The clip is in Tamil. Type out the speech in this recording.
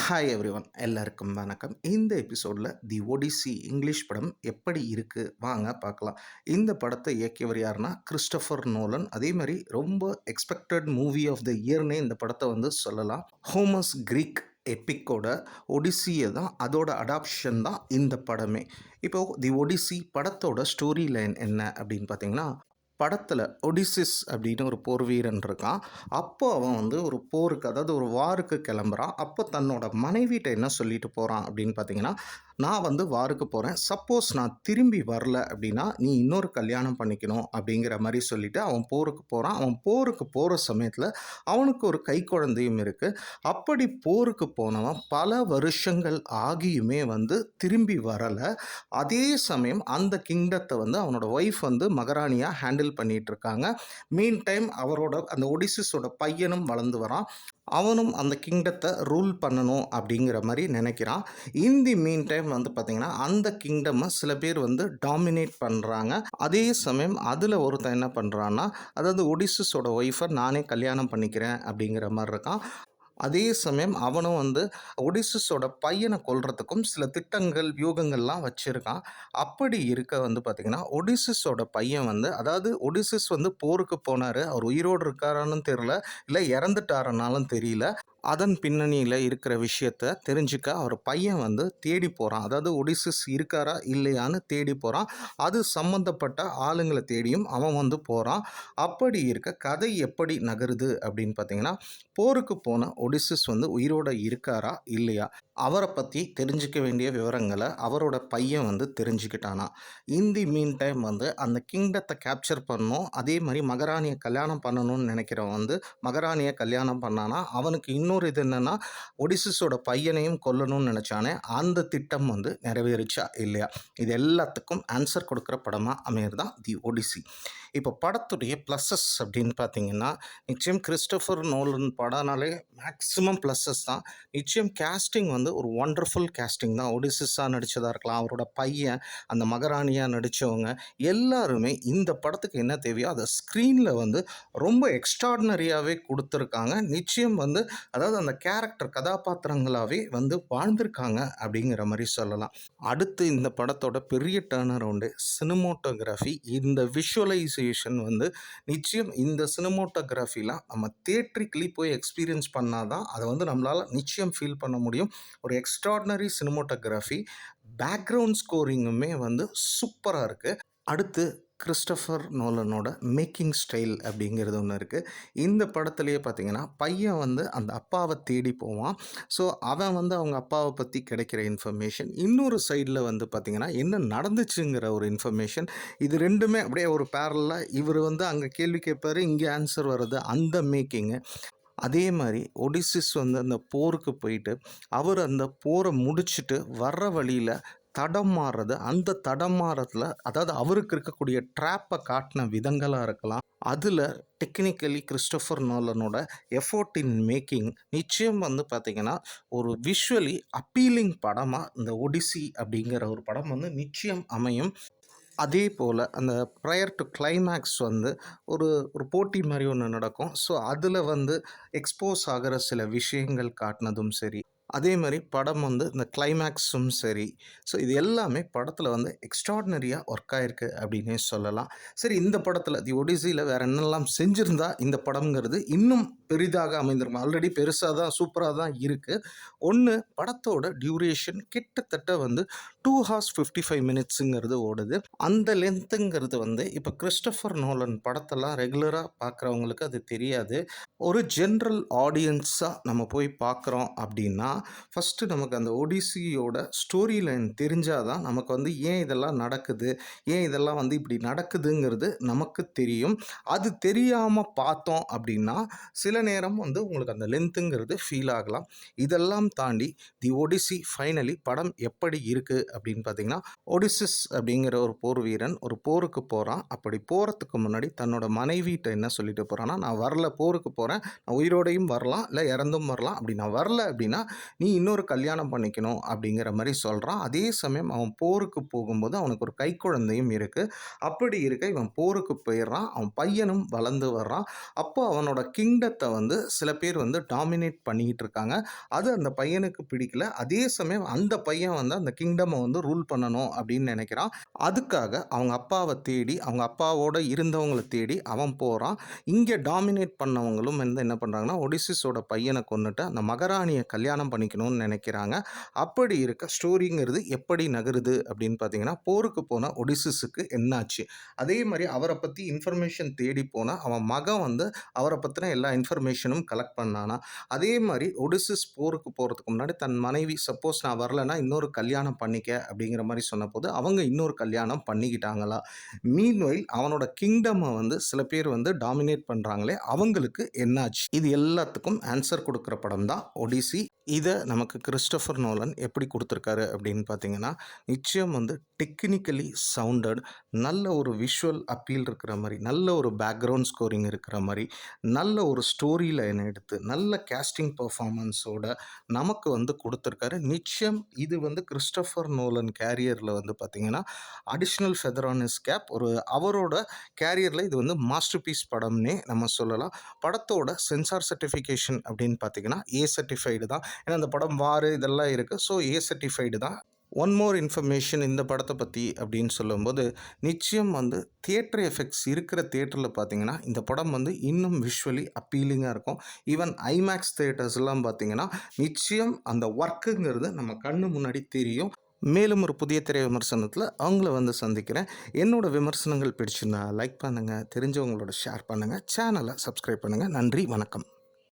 ஹாய் எவ்ரிவன் எல்லாருக்கும் வணக்கம். இந்த எபிசோடில் தி ஒடிசி இங்கிலீஷ் படம் எப்படி இருக்குது வாங்க பார்க்கலாம். இந்த படத்தை இயக்கியவர் யாருன்னா கிறிஸ்டோஃபர் நோலன். அதே மாதிரி ரொம்ப எக்ஸ்பெக்டட் மூவி ஆஃப் த இயர்னே இந்த படத்தை சொல்லலாம். ஹோமஸ் கிரீக் எப்பிக்கோட ஒடிசியை தான் அதோட அடாப்ஷன் தான் இந்த படமே. இப்போது தி ஒடிசி படத்தோட ஸ்டோரி லைன் என்ன அப்படின்னு பார்த்தீங்கன்னா, படத்தில் ஒடிசிஸ் அப்படின்னு ஒரு போர் வீரன் இருக்கான். அப்போ அவன் ஒரு போருக்கு, அதாவது ஒரு வாருக்கு கிளம்புறான். அப்போ தன்னோட மனைவிட்ட என்ன சொல்லிட்டு போகிறான் அப்படின்னு பார்த்தீங்கன்னா, நான் வாருக்கு போகிறேன், சப்போஸ் நான் திரும்பி வரல அப்படின்னா நீ இன்னொரு கல்யாணம் பண்ணிக்கணும் அப்படிங்கிற மாதிரி சொல்லிவிட்டு அவன் போருக்கு போகிறான். அவன் போருக்கு போகிற சமயத்தில் அவனுக்கு ஒரு கை குழந்தையும் இருக்குது. அப்படி போருக்கு போனவன் பல வருஷங்கள் ஆகியுமே திரும்பி வரலை. அதே சமயம் அந்த கிங்டத்தை அவனோட ஒய்ஃப் மகாராணியாக ஹேண்டில் பண்ணிகிட்டு இருக்காங்க. மீன் டைம் அவரோட அந்த ஒடிசிஸோட பையனும் வளர்ந்து வரான். அவனும் அந்த கிங்டத்தை ரூல் பண்ணணும் அப்படிங்கிற மாதிரி நினைக்கிறான். இன் தி மீன் டைம் பார்த்திங்கன்னா அந்த கிங்டமை சில பேர் டாமினேட் பண்ணுறாங்க. அதே சமயம் அதில் ஒருத்தன் என்ன பண்ணுறான்னா, அதாவது ஒடிசிஸோட ஒய்ஃபை நானே கல்யாணம் பண்ணிக்கிறேன் அப்படிங்கிற மாதிரி இருக்கான். அதே சமயம் அவனும் ஒடிசிஸோட பையனை கொல்றதுக்கும் சில திட்டங்கள் வியூகங்கள்லாம் வச்சுருக்கான். அப்படி இருக்க பார்த்திங்கன்னா ஒடிசிஸோட பையன் அதாவது ஒடிசிஸ் போருக்கு போனார். அவர் உயிரோடு இருக்காரான்னு தெரில, இல்லை இறந்துட்டாருனாலும் தெரியல. அதன் பின்னணியில் இருக்கிற விஷயத்த தெரிஞ்சுக்க அவர் பையன் தேடி போகிறான். அதாவது ஒடிசிஸ் இருக்காரா இல்லையான்னு தேடி போகிறான். அது சம்மந்தப்பட்ட ஆளுங்களை தேடியும் அவன் போகிறான். அப்படி இருக்க கதை எப்படி நகருது அப்படின்னு பார்த்தீங்கன்னா, போருக்கு போன ஒடிசிஸ் உயிரோடு இருக்காரா இல்லையா, அவரை பற்றி தெரிஞ்சிக்க வேண்டிய விவரங்களை அவரோட பையன் தெரிஞ்சுக்கிட்டானா. இன் தி மீன் டைம் அந்த கிங்டத்தை கேப்சர் பண்ணணும், அதே மாதிரி மகாராணியை கல்யாணம் பண்ணணும்னு நினைக்கிறவன் மகாராணியை கல்யாணம் பண்ணானா. அவனுக்கு இன்னொரு இது என்னென்னா, ஒடிசிஸோட பையனையும் கொல்லணும்னு நினச்சானே, அந்த திட்டம் நிறைவேறிச்சா இல்லையா, இது எல்லாத்துக்கும் ஆன்சர் கொடுக்குற படமாக அமையிறது தான் தி ஒடிசி. இப்போ படத்துடைய ப்ளஸஸ் அப்படின்னு பார்த்தீங்கன்னா, நிச்சயம் கிறிஸ்டோஃபர் நோலன் படம்னாலே மேக்ஸிமம் ப்ளஸஸ் தான். நிச்சயம் கேஸ்டிங் ஒரு ஒண்டர்ஃபுல் கேஸ்டிங் தான். ஒடிசிஸாக நடித்ததாக இருக்கலாம், அவரோட பையன், அந்த மகாராணியாக நடித்தவங்க எல்லாருமே இந்த படத்துக்கு என்ன தேவையோ அதை ஸ்க்ரீனில் ரொம்ப எக்ஸ்ட்ராடினரியாகவே கொடுத்துருக்காங்க. நிச்சயம் அதாவது அந்த கேரக்டர் கதாபாத்திரங்களாகவே வாழ்ந்திருக்காங்க அப்படிங்கிற மாதிரி சொல்லலாம். அடுத்து இந்த படத்தோட பெரிய டர்ன் அரவுண்டு சினிமோட்டோகிராஃபி. இந்த விஷுவலைசேஷன் நிச்சயம் இந்த சினிமோட்டோகிராஃபிலாம் நம்ம தியேட்ரிக்கலி போய் எக்ஸ்பீரியன்ஸ் பண்ணால் தான் அதை நம்மளால் நிச்சயம் ஃபீல் பண்ண முடியும். ஒரு எக்ஸ்ட்ராடினரி சினிமோட்டோகிராஃபி, பேக்ரவுண்ட் ஸ்கோரிங்குமே சூப்பராக இருக்குது. அடுத்து கிறிஸ்டோஃபர் நோலனோட மேக்கிங் ஸ்டைல் அப்படிங்கிறது ஒன்று இருக்குது. இந்த படத்துலேயே பார்த்திங்கன்னா பையன் அந்த அப்பாவை தேடி போவான். ஸோ அவன் அவங்க அப்பாவை பற்றி கிடைக்கிற இன்ஃபர்மேஷன், இன்னொரு சைடில் பார்த்திங்கன்னா என்ன நடந்துச்சுங்கிற ஒரு இன்ஃபர்மேஷன், இது ரெண்டுமே அப்படியே ஒரு பேரலாக இவர் அங்கே கேள்வி கேட்பார், இங்கே ஆன்சர் வர்றது, அந்த மேக்கிங்கு. அதே மாதிரி ஒடிசிஸ் அந்த போருக்கு போயிட்டு அவர் அந்த போரை முடிச்சுட்டு வர்ற வழியில் தடம் மாறுறது, அந்த தடம் மாறத்தில் அதாவது அவருக்கு இருக்கக்கூடிய ட்ராப்பை காட்டின விதங்களாக இருக்கலாம். அதில் டெக்னிக்கலி கிறிஸ்டோஃபர் நோலனோட எஃபோர்ட் இன் மேக்கிங் நிச்சயம் பார்த்திங்கன்னா ஒரு விஷுவலி அப்பீலிங் படமாக இந்த ஒடிசி அப்படிங்கிற ஒரு படம் நிச்சயம் அமையும். அதே போல் அந்த ப்ரையர் டு கிளைமேக்ஸ் ஒரு ஒரு போட்டி மாதிரி ஒன்று நடக்கும். ஸோ அதில் எக்ஸ்போஸ் ஆகிற சில விஷயங்கள் காட்டினதும் சரி, அதே மாதிரி படம் இந்த கிளைமேக்ஸும் சரி. ஸோ இது எல்லாமே படத்தில் எக்ஸ்ட்ராடினரியாக ஒர்க் ஆகிருக்கு அப்படின்னே சொல்லலாம். சரி, இந்த படத்தில் தி ஒடிசியில் வேறு என்னெல்லாம் செஞ்சுருந்தா இந்த படம்ங்கிறது இன்னும் பெரிதாக அமைந்திருக்கும். ஆல்ரெடி பெருசாக தான், சூப்பராக தான் இருக்குது. ஒன்று, படத்தோட டியூரேஷன் கிட்டத்தட்ட 2 hours 55 minutesங்கிறது ஓடுது. அந்த லென்த்துங்கிறது இப்போ கிறிஸ்டோஃபர் நோலன் படத்தெல்லாம் ரெகுலராக பார்க்குறவங்களுக்கு அது தெரியாது. ஒரு ஜென்ரல் ஆடியன்ஸாக நம்ம போய் பார்க்குறோம் அப்படின்னா, ஃபஸ்ட்டு நமக்கு அந்த ஒடிசியோட ஸ்டோரி லைன் தெரிஞ்சால் தான் நமக்கு ஏன் இதெல்லாம் நடக்குது, ஏன் இதெல்லாம் இப்படி நடக்குதுங்கிறது நமக்கு தெரியும். அது தெரியாமல் பார்த்தோம் அப்படின்னா சில நேரம் உங்களுக்கு அந்த லென்த்துங்கிறது ஃபீல் ஆகலாம். இதெல்லாம் தாண்டி தி ஒடிசி ஃபைனலி படம் எப்படி இருக்குது அப்படின்னு பார்த்தீங்கன்னா, ஒடிசிஸ் அப்படிங்கிற ஒரு போர் வீரன் ஒரு போருக்கு போகிறான். அப்படி போகிறதுக்கு முன்னாடி தன்னோட மனைவிட்ட என்ன சொல்லிட்டு போகிறான்னா, நான் வரல, போருக்கு போகிறேன், நான் உயிரோடையும் வரலாம், இல்லை இறந்தும் வரலாம். அப்படி நான் வரல அப்படின்னா நீ இன்னொரு கல்யாணம் பண்ணிக்கணும் அப்படிங்கிற மாரி சொல்றான். அதே சமயம் அவன் போருக்கு போகும்போது அவனுக்கு ஒரு கைக்குழந்தையும் இருக்கு. அப்படி இருக்க இவன் போருக்கு போயிர்றான். அவன் பையனும் வளர்ந்து வர்றான். அப்போ அவனோட கிங்டத்த வந்து சில பேர் வந்து டாமினேட் பண்ணிக்கிட்டு இருக்காங்க. அது அந்த பையனுக்கு பிடிக்கல. அதே சமயம் அந்த பையன் வந்து அந்த கிங்டம வந்து ரூல் பண்ணணும் அப்படின்னு நெனைக்கிறான். அதுக்காக அவங்க அப்பாவ தேடி, அவங்க அப்பாவோட இருந்தவங்கள தேடி அவன் போறான். இங்க டாமினேட் பண்ணவங்களும் வந்து என்ன பண்றாங்கன்னா, ஒடிசிஸோட பையன கொன்னுட்டு அந்த மகாராணிய கல்யாணம் பண்ணிக்கணும்னு நெனைக்கிறாங்க. அப்படி இருக்க ஸ்டோரிங்கிறது எப்படி நகருது அப்படின்னு பார்த்தீங்கன்னா, போருக்கு போன ஒடிசிஸுக்கு என்னாச்சு? அதே மாரி அவர பத்தி இன்ஃபர்மேஷன் தேடி போன அவன் மகன் வந்து அவர பத்தின எல்லா இன்ஃபர்மேஷனும் கலெக்ட் பண்ணானா? அதே மாரி ஒடிசிஸ் போருக்கு போறதுக்கு முன்னாடி தன் மனைவி சப்போஸ் நான் வரலன்னா இன்னொரு கல்யாணம் பண்ணிக்க அப்படிங்கிற மாரி சொன்னபோது, அவங்க இன்னொரு கல்யாணம் பண்ணிக்கிட்டாங்களா? மீன்வைல் அவனோட கிங்டம வந்து சில பேர் வந்து டாமினேட் பண்றாங்களே, அவங்களுக்கு என்னாச்சு? இது எல்லாத்துக்கும் ஆன்சர் குடுக்குற படம் தான் ஒடிசி. இத நமக்கு கிறிஸ்டோபர் நோலன் எப்படி குடுத்திருக்காரு அப்படின்னு பார்த்தீங்கன்னா, நிச்சயம் வந்து டெக்னிக்கலி சவுண்டட், நல்ல ஒரு விஷுவல் அப்பீல் இருக்கிற மாரி, நல்ல ஒரு பேக்கிரவுண்ட் ஸ்கோரிங் இருக்கிற மாரி, நல்ல ஒரு ஸ்டோரி லைன் எடுத்து, நல்ல கேஸ்டிங் பெர்ஃபார்மன்ஸோட நமக்கு வந்து குடுத்திருக்காரு. நிச்சயம் இது வந்து கிறிஸ்டோபர் நோலன் கேரியர்ல வந்து பார்த்தீங்கன்னா, additional feather on his cap. ஒரு அவரோட கேரியர்ல இது வந்து மாஸ்டர் பீஸ் படம்னே நம்ம சொல்லலாம். படத்தோட சென்சார் சர்டிஃபிகேஷன் அப்படின்னு பார்த்தீங்கன்னா, ஏ சர்டிஃபைடு தான். ஏன்னா அந்த படம் வார் இதெல்லாம் இருக்கு. ஸோ ஏ சர்டிஃபைடு தான். ஒன் மோர் இன்ஃபர்மேஷன் இந்த படத்த பத்தி அப்படின்னு சொல்லும்போது, நிச்சயம் வந்து தியேட்டர் எஃபெக்ட்ஸ் இருக்கிற தியேட்டர்ல பார்த்தீங்கன்னா, இந்த படம் வந்து இன்னும் விஷுவலி அப்பீலிங்கா இருக்கும். ஈவன் ஐமேக்ஸ் தியேட்டர்ஸ்லாம் பார்த்தீங்கன்னா, நிச்சயம் அந்த ஒர்க்குங்கிறது நம்ம கண்ணு முன்னாடி தெரியும். மேலும் ஒரு புதிய திரை விமர்சனத்தில அவங்கள வந்து சந்திக்கிறேன். என்னோட விமர்சனங்கள் பிடிச்சிருந்தா லைக் பண்ணுங்க, தெரிஞ்சவங்களோட ஷேர் பண்ணுங்க, சேனல சப்ஸ்கிரைப் பண்ணுங்க. நன்றி, வணக்கம்.